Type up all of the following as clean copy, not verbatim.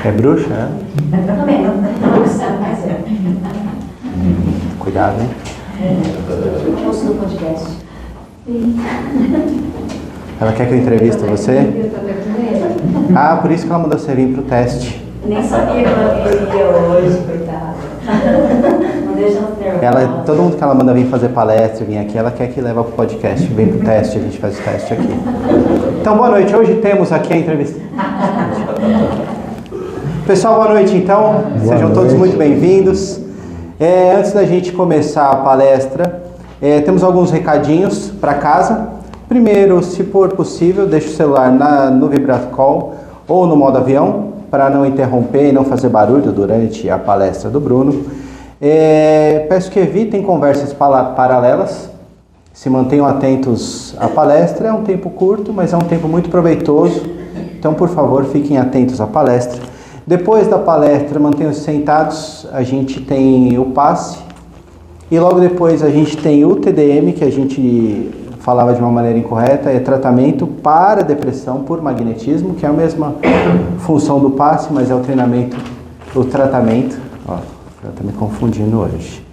É bruxa, né? Também, não sabe mais Cuidado, hein? Ouço do podcast. Ela quer que eu entreviste você? Ah, por isso que ela mandou você vir pro teste. Nem sabia que ela viria hoje, coitada. Não deixa ela nervosa. Todo mundo que ela manda vir fazer palestra, vir aqui, ela quer que leva pro podcast. Vem pro teste, a gente faz o teste aqui. Então, boa noite. Hoje temos aqui a entrevista. Pessoal, boa noite então. Sejam todos muito bem-vindos. Antes da gente começar a palestra, temos alguns recadinhos para casa. Primeiro, se for possível, deixe o celular no vibracall ou no modo avião, para não interromper e não fazer barulho durante a palestra do Bruno. Peço que evitem conversas paralelas, se mantenham atentos à palestra. É um tempo curto, mas é um tempo muito proveitoso, então por favor fiquem atentos à palestra. Depois da palestra, mantenham-se sentados, a gente tem o passe e logo depois a gente tem o TDM, que a gente falava de uma maneira incorreta, é tratamento para depressão por magnetismo, que é a mesma função do passe, mas é o treinamento, o tratamento. Ó, eu estou me confundindo hoje.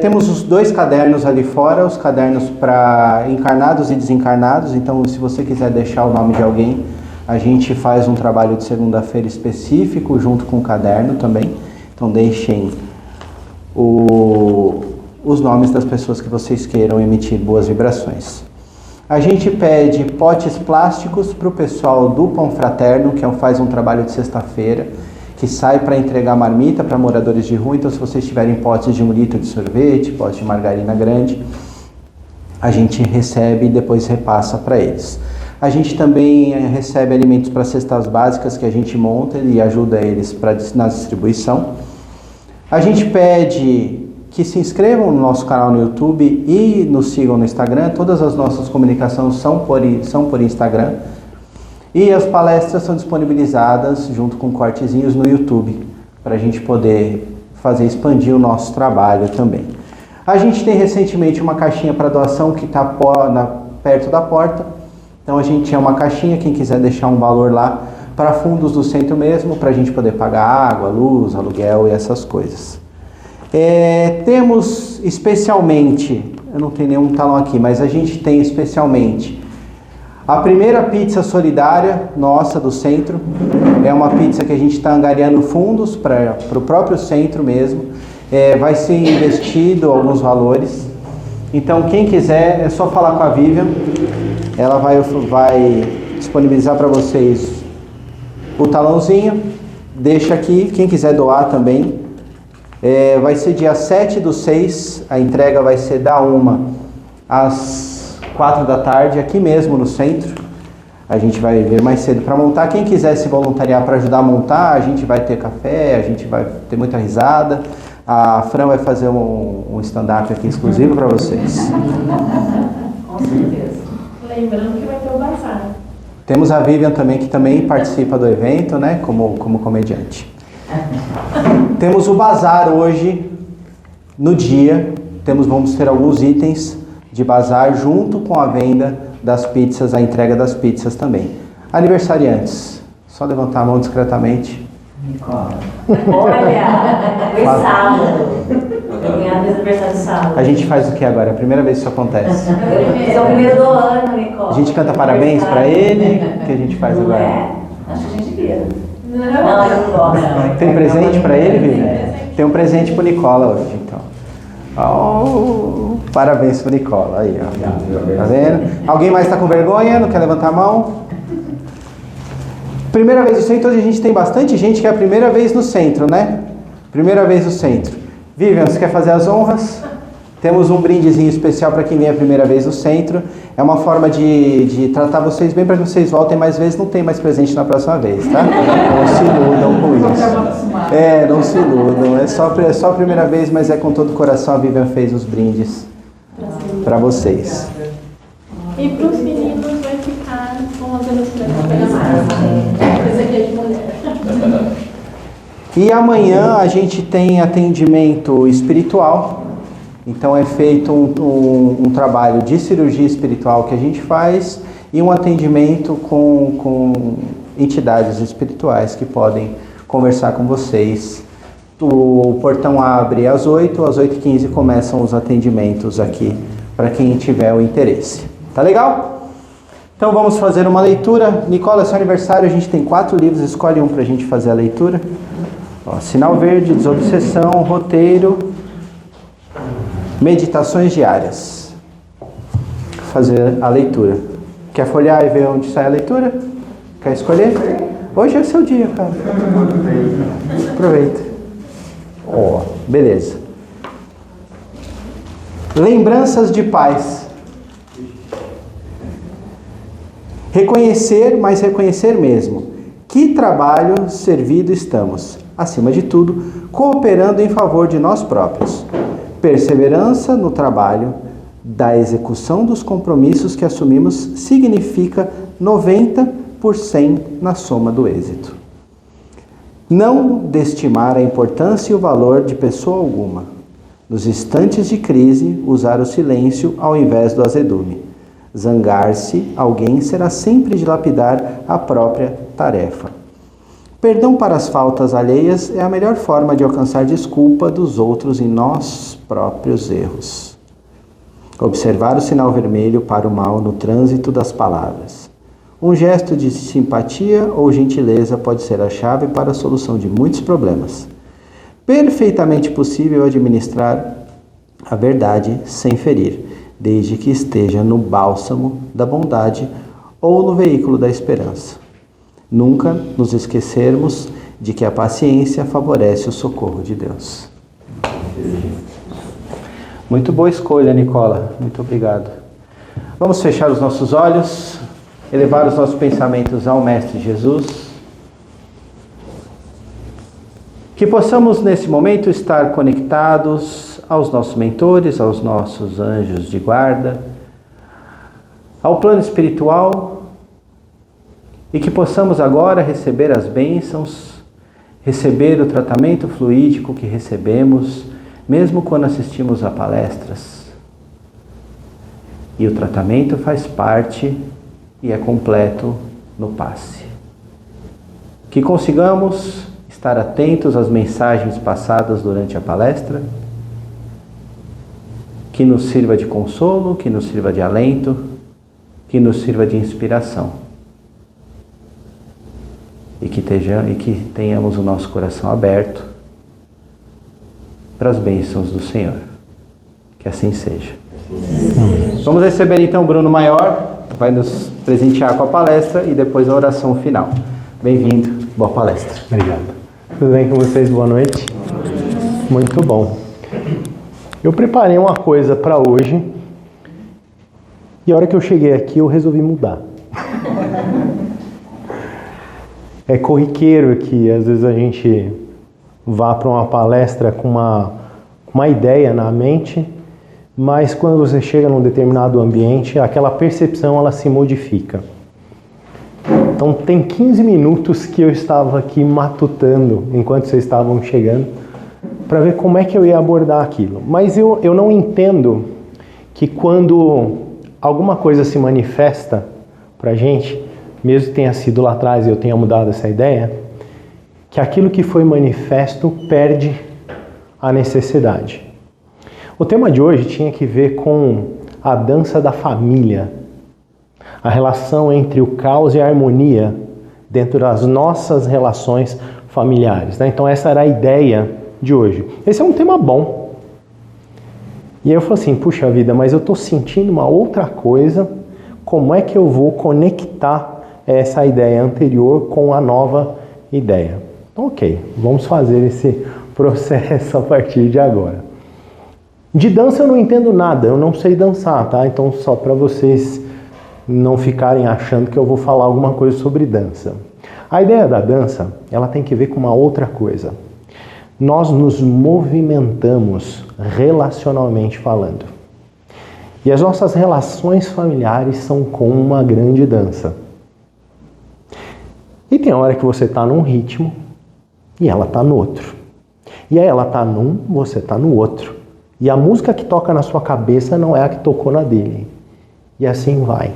Temos os 2 cadernos ali fora, os cadernos para encarnados e desencarnados, então se você quiser deixar o nome de alguém, a gente faz um trabalho de segunda-feira específico junto com o caderno também, então deixem os nomes das pessoas que vocês queiram emitir boas vibrações. A gente pede potes plásticos para o pessoal do Pão Fraterno, que faz um trabalho de sexta-feira, que sai para entregar marmita para moradores de rua. Então, se vocês tiverem potes de 1 litro de sorvete, potes de margarina grande, a gente recebe e depois repassa para eles. A gente também recebe alimentos para cestas básicas que a gente monta e ajuda eles na distribuição. A gente pede que se inscrevam no nosso canal no YouTube e nos sigam no Instagram. Todas as nossas comunicações são por Instagram. E as palestras são disponibilizadas junto com cortezinhos no YouTube, para a gente poder expandir o nosso trabalho também. A gente tem recentemente uma caixinha para doação que está perto da porta. Então a gente tinha uma caixinha, quem quiser deixar um valor lá para fundos do centro mesmo, para a gente poder pagar água, luz, aluguel e essas coisas. Temos especialmente, eu não tenho nenhum talão aqui, mas a gente tem especialmente a primeira pizza solidária nossa do centro. É uma pizza que a gente está angariando fundos para o próprio centro mesmo. Vai ser investido alguns valores. Então quem quiser é só falar com a Vivian. Ela vai disponibilizar para vocês o talãozinho. Deixa aqui, quem quiser doar também. Vai ser dia 7/6, a entrega vai ser da 1 às 4 da tarde, aqui mesmo no centro. A gente vai vir mais cedo para montar. Quem quiser se voluntariar para ajudar a montar, a gente vai ter café, a gente vai ter muita risada. A Fran vai fazer um stand-up aqui exclusivo para vocês. Com certeza. Lembrando que vai ter o bazar. Temos a Vivian também, que também participa do evento, né, como comediante. Temos o bazar hoje, no dia. Vamos ter alguns itens de bazar junto com a venda das pizzas, a entrega das pizzas também. Aniversariantes, só levantar a mão discretamente. Olha, foi sábado. Eu ganhei aniversário de sábado. A gente faz o que agora? É a primeira vez que isso acontece. Esse é o primeiro do ano, Nicole. A gente canta parabéns para ele. O que a gente faz agora? Acho que a gente vira. Não, eu não gosto. Tem presente para ele, Vivi? Tem um presente pro Nicola hoje, então. Oh, parabéns pro Nicola. Aí, ó. Tá vendo? Alguém mais está com vergonha? Não quer levantar a mão? Primeira vez no centro, hoje a gente tem bastante gente que é a primeira vez no centro, né? Primeira vez no centro. Vivian, você quer fazer as honras? Temos um brindezinho especial para quem vem a primeira vez no centro. É uma forma de tratar vocês bem para que vocês voltem mais vezes. Não tem mais presente na próxima vez, tá? Não se iludam com isso. Não se iludam. É só a primeira vez, mas é com todo o coração. A Vivian fez os brindes para vocês. E para os meninos vai ficar com as ilustrações. Esse aqui é de mulher. E amanhã a gente tem atendimento espiritual. Então é feito um trabalho de cirurgia espiritual que a gente faz e um atendimento com entidades espirituais que podem conversar com vocês. O portão abre às 8, às 8h15 começam os atendimentos aqui para quem tiver o interesse. Tá legal? Então vamos fazer uma leitura. Nicola, é seu aniversário, a gente tem 4 livros, escolhe um para a gente fazer a leitura. Ó, Sinal Verde, Desobsessão, Roteiro, Meditações Diárias. Fazer a leitura. Quer folhear e ver onde sai a leitura? Quer escolher? Hoje é seu dia, cara. Aproveita. Ó, beleza. Lembranças de paz. Reconhecer, mas reconhecer mesmo. Que trabalho servido estamos. Acima de tudo, cooperando em favor de nós próprios. Perseverança no trabalho da execução dos compromissos que assumimos significa 90% na soma do êxito. Não desestimar a importância e o valor de pessoa alguma. Nos instantes de crise, usar o silêncio ao invés do azedume. Zangar-se, alguém será sempre dilapidar a própria tarefa. Perdão para as faltas alheias é a melhor forma de alcançar desculpa dos outros em nossos próprios erros. Observar o sinal vermelho para o mal no trânsito das palavras. Um gesto de simpatia ou gentileza pode ser a chave para a solução de muitos problemas. Perfeitamente possível administrar a verdade sem ferir, desde que esteja no bálsamo da bondade ou no veículo da esperança. Nunca nos esquecermos de que a paciência favorece o socorro de Deus. Muito boa escolha, Nicola. Muito obrigado. Vamos fechar os nossos olhos, elevar os nossos pensamentos ao Mestre Jesus. Que possamos, nesse momento, estar conectados aos nossos mentores, aos nossos anjos de guarda, ao plano espiritual, e que possamos agora receber as bênçãos, receber o tratamento fluídico que recebemos, mesmo quando assistimos a palestras. E o tratamento faz parte e é completo no passe. Que consigamos estar atentos às mensagens passadas durante a palestra, que nos sirva de consolo, que nos sirva de alento, que nos sirva de inspiração. E que tenhamos o nosso coração aberto para as bênçãos do Senhor. Que assim seja. Vamos receber então o Bruno Maior, vai nos presentear com a palestra e depois a oração final. Bem-vindo, boa palestra. Obrigado. Tudo bem com vocês? Boa noite. Muito bom. Eu preparei uma coisa para hoje e a hora que eu cheguei aqui eu resolvi mudar. É corriqueiro que às vezes a gente vá para uma palestra com uma ideia na mente, mas quando você chega num determinado ambiente, aquela percepção ela se modifica. Então tem 15 minutos que eu estava aqui matutando, enquanto vocês estavam chegando, para ver como é que eu ia abordar aquilo. Mas eu não entendo que quando alguma coisa se manifesta para a gente, mesmo que tenha sido lá atrás e eu tenha mudado essa ideia, que aquilo que foi manifesto perde a necessidade. O tema de hoje tinha que ver com a dança da família, a relação entre o caos e a harmonia dentro das nossas relações familiares, né? Então essa era a ideia de hoje. Esse é um tema bom. E aí eu falei assim, puxa vida, mas eu estou sentindo uma outra coisa, como é que eu vou conectar essa ideia anterior com a nova ideia? Então, ok, vamos fazer esse processo a partir de agora. De dança eu não entendo nada, eu não sei dançar, tá? Então só para vocês não ficarem achando que eu vou falar alguma coisa sobre dança. A ideia da dança, ela tem que ver com uma outra coisa. Nós nos movimentamos relacionalmente falando. E as nossas relações familiares são como uma grande dança. E tem hora que você está num ritmo e ela está no outro. E aí ela está num, você está no outro. E a música que toca na sua cabeça não é a que tocou na dele. E assim vai.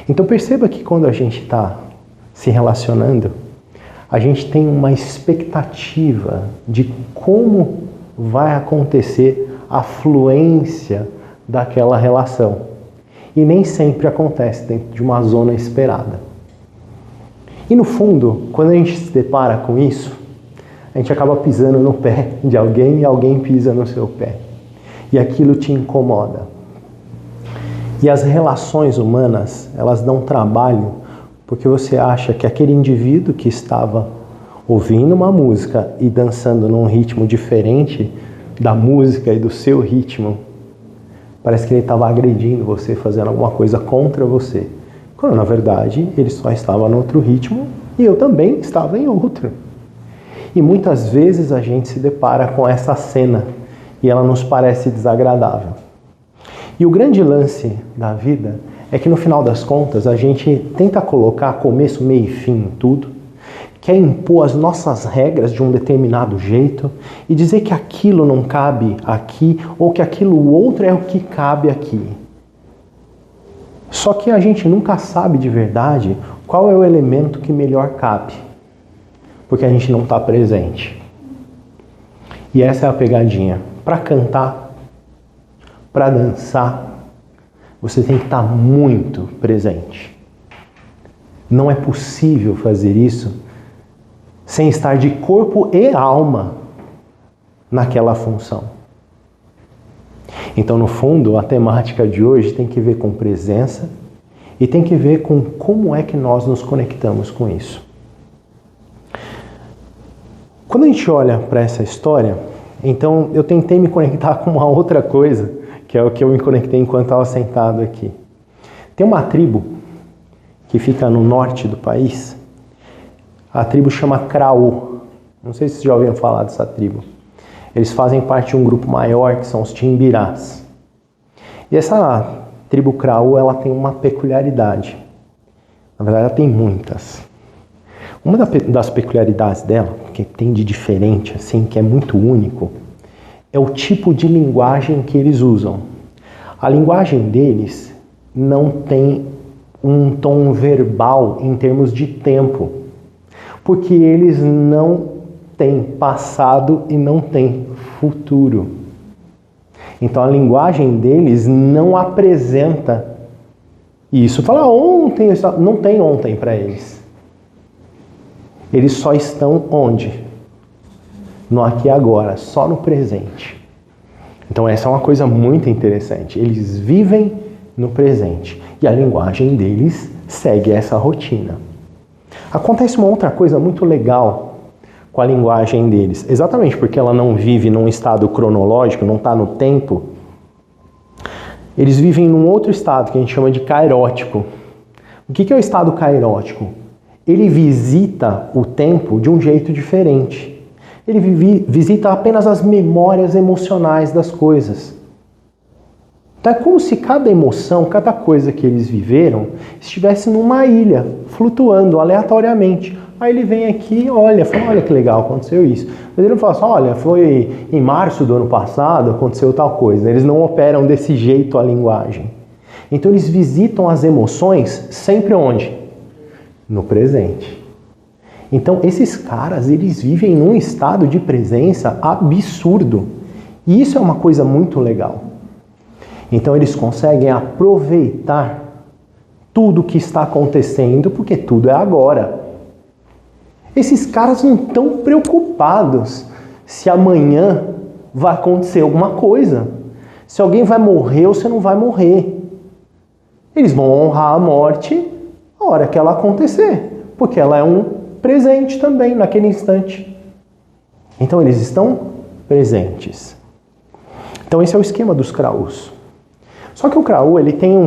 Então perceba que quando a gente está se relacionando, a gente tem uma expectativa de como vai acontecer a fluência daquela relação. E nem sempre acontece dentro de uma zona esperada. E no fundo, quando a gente se depara com isso, a gente acaba pisando no pé de alguém e alguém pisa no seu pé. E aquilo te incomoda. E as relações humanas, elas dão trabalho porque você acha que aquele indivíduo que estava ouvindo uma música e dançando num ritmo diferente da música e do seu ritmo, parece que ele estava agredindo você, fazendo alguma coisa contra você. Quando na verdade ele só estava no outro ritmo e eu também estava em outro. E muitas vezes a gente se depara com essa cena e ela nos parece desagradável. E o grande lance da vida é que no final das contas a gente tenta colocar começo, meio e fim em tudo, quer impor as nossas regras de um determinado jeito e dizer que aquilo não cabe aqui ou que aquilo outro é o que cabe aqui. Só que a gente nunca sabe de verdade qual é o elemento que melhor cabe, porque a gente não está presente. E essa é a pegadinha. Para cantar, para dançar, você tem que estar muito presente. Não é possível fazer isso sem estar de corpo e alma naquela função. Então, no fundo, a temática de hoje tem que ver com presença e tem que ver com como é que nós nos conectamos com isso. Quando a gente olha para essa história, então eu tentei me conectar com uma outra coisa, que é o que eu me conectei enquanto estava sentado aqui. Tem uma tribo que fica no norte do país, a tribo chama Kraô. Não sei se vocês já ouviram falar dessa tribo. Eles fazem parte de um grupo maior, que são os Timbirás. E essa tribo Kraô, ela tem uma peculiaridade. Na verdade, ela tem muitas. Uma das peculiaridades dela, que tem de diferente, assim, que é muito único, é o tipo de linguagem que eles usam. A linguagem deles não tem um tom verbal em termos de tempo, porque eles não têm passado e não têm futuro. Então a linguagem deles não apresenta isso. Fala ontem, não tem ontem para eles. Eles só estão onde? No aqui e agora, só no presente. Então essa é uma coisa muito interessante. Eles vivem no presente e a linguagem deles segue essa rotina. Acontece uma outra coisa muito legal com a linguagem deles. Exatamente porque ela não vive num estado cronológico, não está no tempo. Eles vivem num outro estado que a gente chama de kairótico. O que é o estado kairótico? Ele visita o tempo de um jeito diferente. Ele visita apenas as memórias emocionais das coisas. Então é como se cada emoção, cada coisa que eles viveram, estivesse numa ilha, flutuando aleatoriamente. Aí ele vem aqui e olha, fala, olha que legal, aconteceu isso. Mas ele não fala assim, olha, foi em março do ano passado, aconteceu tal coisa. Eles não operam desse jeito a linguagem. Então eles visitam as emoções sempre onde? No presente. Então esses caras, eles vivem num estado de presença absurdo. E isso é uma coisa muito legal. Então eles conseguem aproveitar tudo que está acontecendo, porque tudo é agora. Esses caras não estão preocupados se amanhã vai acontecer alguma coisa. Se alguém vai morrer ou se não vai morrer. Eles vão honrar a morte a hora que ela acontecer, porque ela é um presente também naquele instante. Então eles estão presentes. Então esse é o esquema dos Kraôs. Só que o Kraô, ele tem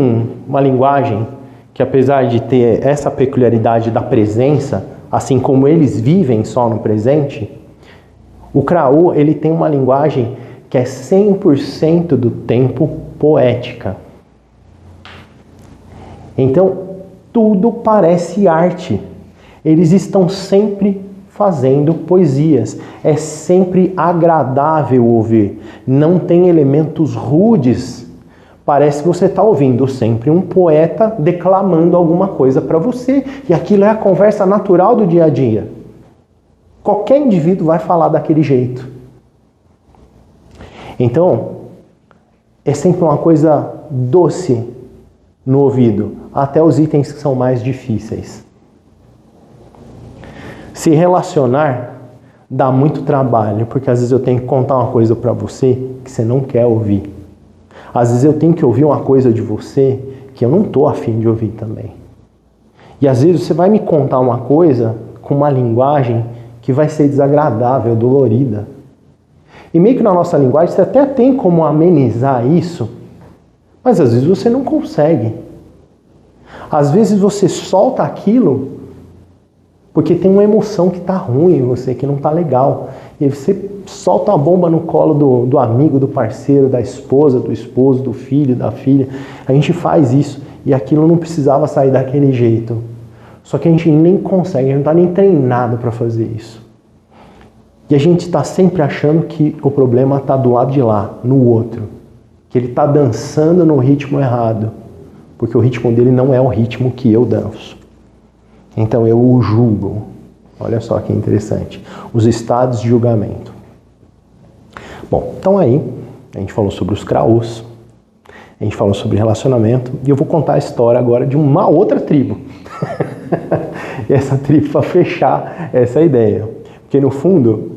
uma linguagem que, apesar de ter essa peculiaridade da presença, assim como eles vivem só no presente, o Kraô, ele tem uma linguagem que é 100% do tempo poética. Então, tudo parece arte. Eles estão sempre fazendo poesias. É sempre agradável ouvir. Não tem elementos rudes. Parece que você está ouvindo sempre um poeta declamando alguma coisa para você. E aquilo é a conversa natural do dia a dia. Qualquer indivíduo vai falar daquele jeito. Então, é sempre uma coisa doce no ouvido, até os itens que são mais difíceis. Se relacionar dá muito trabalho, porque às vezes eu tenho que contar uma coisa para você que você não quer ouvir. Às vezes eu tenho que ouvir uma coisa de você que eu não estou afim de ouvir também. E às vezes você vai me contar uma coisa com uma linguagem que vai ser desagradável, dolorida. E meio que na nossa linguagem você até tem como amenizar isso, mas às vezes você não consegue. Às vezes você solta aquilo porque tem uma emoção que está ruim em você, que não está legal. E aí você solta uma bomba no colo do amigo, do parceiro, da esposa, do esposo, do filho, da filha. A gente faz isso e aquilo não precisava sair daquele jeito. Só que a gente nem consegue, a gente não está nem treinado para fazer isso. E a gente está sempre achando que o problema está do lado de lá, no outro. Que ele está dançando no ritmo errado. Porque o ritmo dele não é o ritmo que eu danço. Então eu o julgo. Olha só que interessante. Os estados de julgamento. Bom, então aí, a gente falou sobre os kraus. A gente falou sobre relacionamento. E eu vou contar a história agora de uma outra tribo. E essa tribo para fechar essa ideia. Porque no fundo,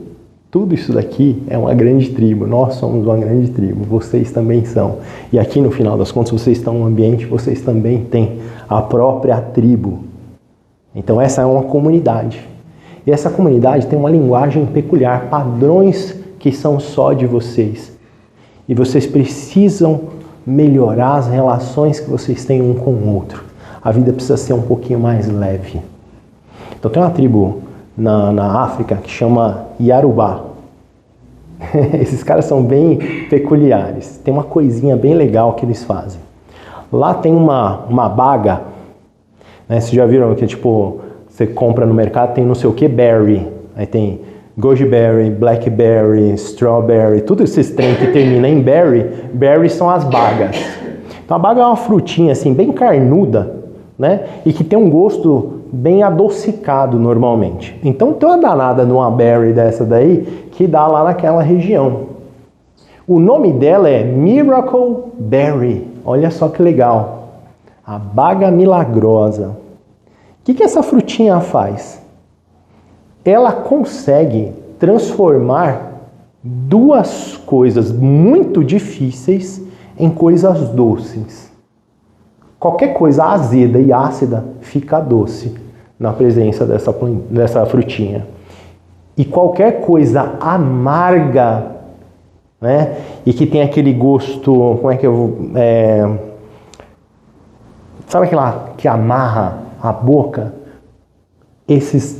tudo isso daqui é uma grande tribo. Nós somos uma grande tribo. Vocês também são. E aqui no final das contas, vocês estão no ambiente, vocês também têm a própria tribo. Então essa é uma comunidade. E essa comunidade tem uma linguagem peculiar, padrões que são só de vocês. E vocês precisam melhorar as relações que vocês têm um com o outro. A vida precisa ser um pouquinho mais leve. Então tem uma tribo na África que chama Yarubá. Esses caras são bem peculiares. Tem uma coisinha bem legal que eles fazem. Lá tem uma baga, né? Vocês já viram que tipo, você compra no mercado, tem não sei o que berry. Aí tem goji berry, blackberry, strawberry, tudo esses trem que termina em berry. Berry são as bagas. Então a baga é uma frutinha assim, bem carnuda, né? E que tem um gosto bem adocicado normalmente. Então tem uma danada numa berry dessa daí que dá lá naquela região. O nome dela é Miracle Berry. Olha só que legal. A baga milagrosa. O que essa frutinha faz? Ela consegue transformar duas coisas muito difíceis em coisas doces. Qualquer coisa azeda e ácida fica doce na presença dessa frutinha. E qualquer coisa amarga, né, e que tem aquele gosto, como é que eu... sabe aquela que amarra a boca?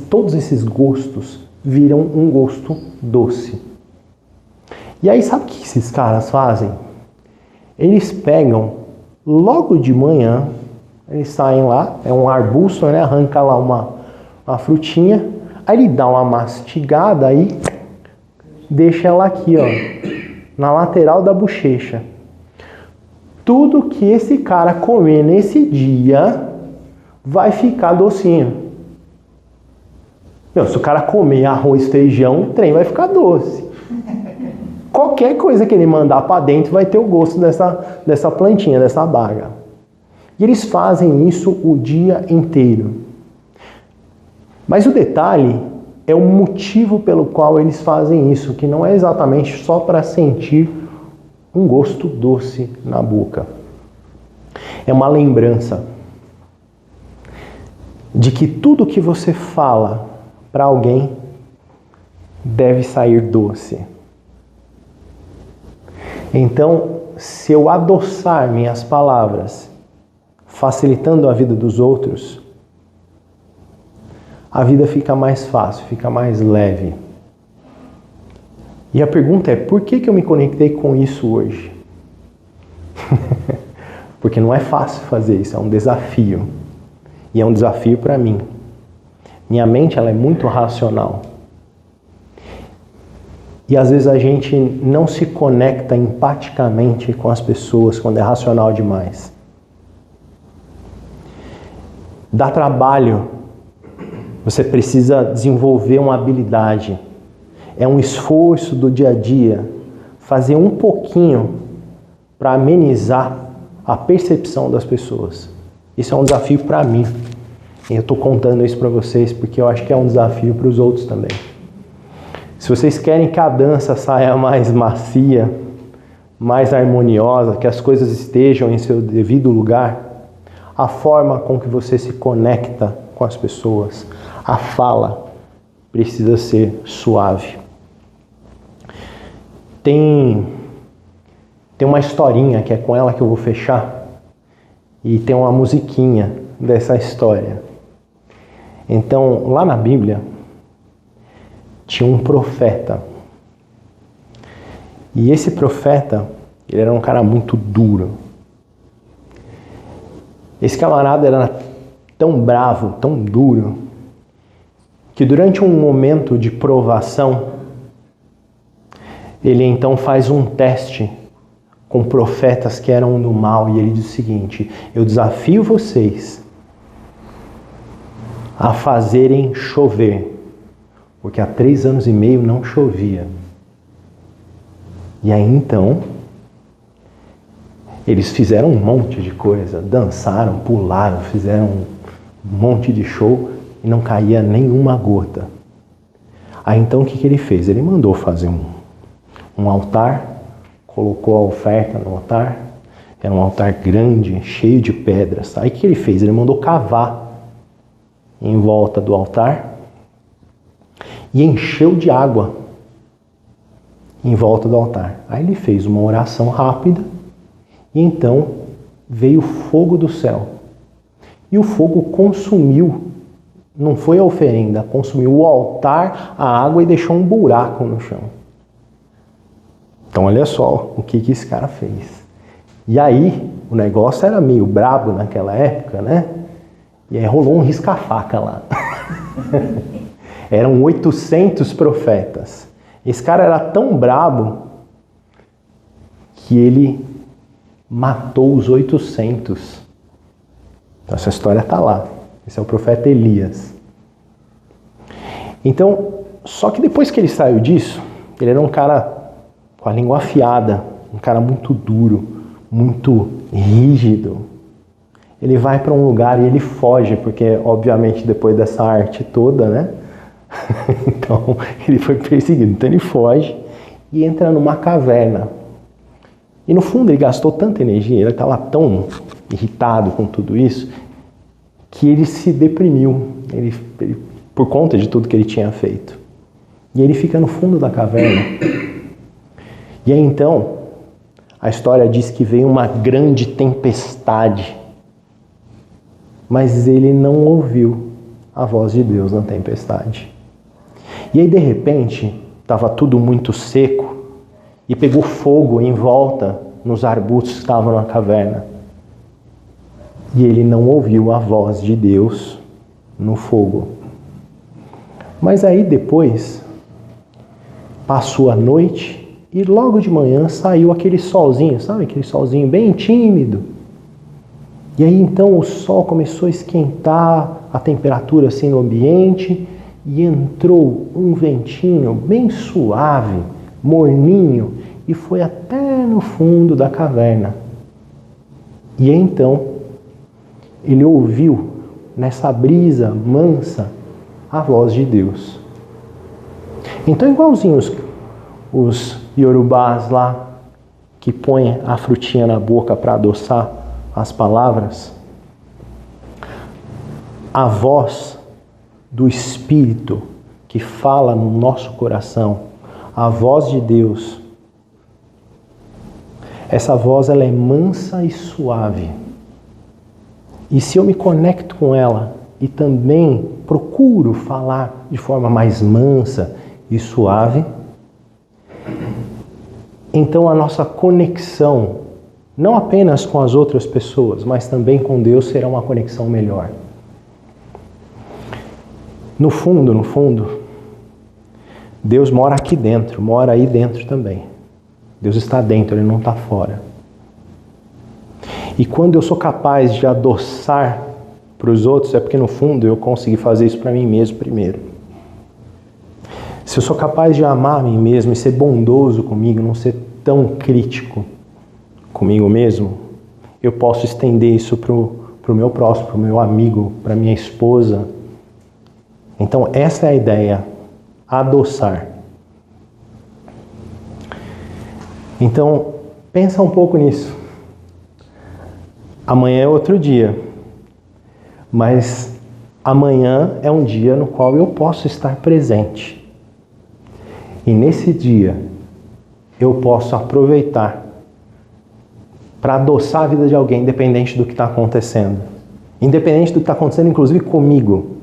Todos esses gostos viram um gosto doce. E aí sabe o que esses caras fazem? Eles pegam... Logo de manhã, eles saem lá, é um arbusto, né? Arranca lá uma frutinha, aí ele dá uma mastigada aí, deixa ela aqui, ó, na lateral da bochecha. Tudo que esse cara comer nesse dia vai ficar docinho. Meu, se o cara comer arroz, feijão, o trem vai ficar doce. Qualquer coisa que ele mandar para dentro vai ter o gosto dessa plantinha, dessa baga. E eles fazem isso o dia inteiro. Mas o detalhe é o motivo pelo qual eles fazem isso, que não é exatamente só para sentir um gosto doce na boca. É uma lembrança de que tudo que você fala para alguém deve sair doce. Então, se eu adoçar minhas palavras, facilitando a vida dos outros, a vida fica mais fácil, fica mais leve. E a pergunta é, por que eu me conectei com isso hoje? Porque não é fácil fazer isso, é um desafio. E é um desafio para mim. Minha mente ela é muito racional. E às vezes a gente não se conecta empaticamente com as pessoas quando é racional demais. Dá trabalho. Você precisa desenvolver uma habilidade. É um esforço do dia a dia. Fazer um pouquinho para amenizar a percepção das pessoas. Isso é um desafio para mim. E eu estou contando isso para vocês porque eu acho que é um desafio para os outros também. Se vocês querem que a dança saia mais macia, mais harmoniosa, que as coisas estejam em seu devido lugar, a forma com que você se conecta com as pessoas, a fala precisa ser suave. Tem uma historinha que é com ela que eu vou fechar e tem uma musiquinha dessa história. Então, lá na Bíblia, tinha um profeta. E esse profeta, ele era um cara muito duro. Esse camarada era tão bravo, tão duro, que durante um momento de provação, ele então faz um teste com profetas que eram do mal. E ele diz o seguinte: eu desafio vocês a fazerem chover. Porque há 3 anos e meio não chovia. E aí então, eles fizeram um monte de coisa. Dançaram, pularam, fizeram um monte de show e não caía nenhuma gota. Aí então o que ele fez? Ele mandou fazer um altar, colocou a oferta no altar. Era um altar grande, cheio de pedras. Aí o que ele fez? Ele mandou cavar em volta do altar e encheu de água em volta do altar. Aí ele fez uma oração rápida e então veio o fogo do céu. E o fogo consumiu, não foi a oferenda, consumiu o altar, a água e deixou um buraco no chão. Então olha só o que esse cara fez. E aí o negócio era meio brabo naquela época, né? E aí rolou um risca-faca lá. Eram 800 profetas. Esse cara era tão brabo que ele matou os 800. Então, essa história está lá. Esse é o profeta Elias. Então, só que depois que ele saiu disso, ele era um cara com a língua afiada, um cara muito duro, muito rígido. Ele vai para um lugar e ele foge, porque obviamente depois dessa arte toda, né? Então ele foi perseguido. Então ele foge e entra numa caverna. E no fundo ele gastou tanta energia, ele estava tão irritado com tudo isso, que ele se deprimiu. Ele, por conta de tudo que ele tinha feito. E ele fica no fundo da caverna. E aí então, a história diz que veio uma grande tempestade. Mas ele não ouviu a voz de Deus na tempestade. E aí, de repente, estava tudo muito seco e pegou fogo em volta nos arbustos que estavam na caverna. E ele não ouviu a voz de Deus no fogo. Mas aí depois, passou a noite e logo de manhã saiu aquele solzinho, sabe? Aquele solzinho bem tímido. E aí então o sol começou a esquentar a temperatura assim no ambiente e entrou um ventinho bem suave, morninho, e foi até no fundo da caverna. E aí então ele ouviu nessa brisa mansa a voz de Deus. Então, igualzinho os iorubás lá que põem a frutinha na boca para adoçar as palavras, a voz do Espírito que fala no nosso coração, a voz de Deus, essa voz ela é mansa e suave. E se eu me conecto com ela e também procuro falar de forma mais mansa e suave, então a nossa conexão, não apenas com as outras pessoas, mas também com Deus, será uma conexão melhor. No fundo, Deus mora aqui dentro, mora aí dentro também. Deus está dentro, Ele não está fora. E quando eu sou capaz de adoçar para os outros, é porque no fundo eu consegui fazer isso para mim mesmo primeiro. Se eu sou capaz de amar a mim mesmo e ser bondoso comigo, não ser tão crítico comigo mesmo, eu posso estender isso para o meu próximo, para o meu amigo, para minha esposa. Então essa é a ideia, adoçar. Então pensa um pouco nisso. Amanhã é outro dia, mas amanhã é um dia no qual eu posso estar presente. E nesse dia eu posso aproveitar para adoçar a vida de alguém, independente do que está acontecendo. Independente do que está acontecendo, inclusive comigo.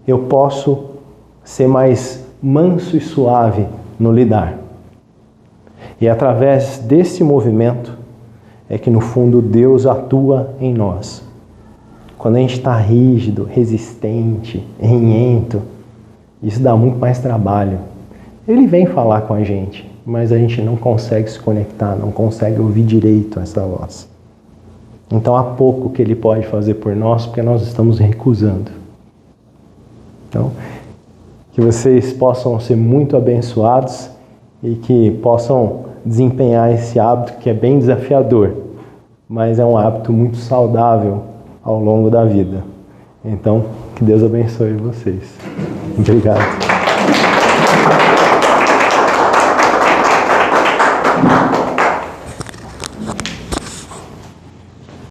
Eu posso ser mais manso e suave no lidar. E através desse movimento é que no fundo Deus atua em nós. Quando a gente está rígido, resistente, renhento, isso dá muito mais trabalho. Ele vem falar com a gente, mas a gente não consegue se conectar, não consegue ouvir direito essa voz. Então há pouco que Ele pode fazer por nós, porque nós estamos recusando. Então, que vocês possam ser muito abençoados e que possam desempenhar esse hábito que é bem desafiador, mas é um hábito muito saudável ao longo da vida. Então, que Deus abençoe vocês. Obrigado.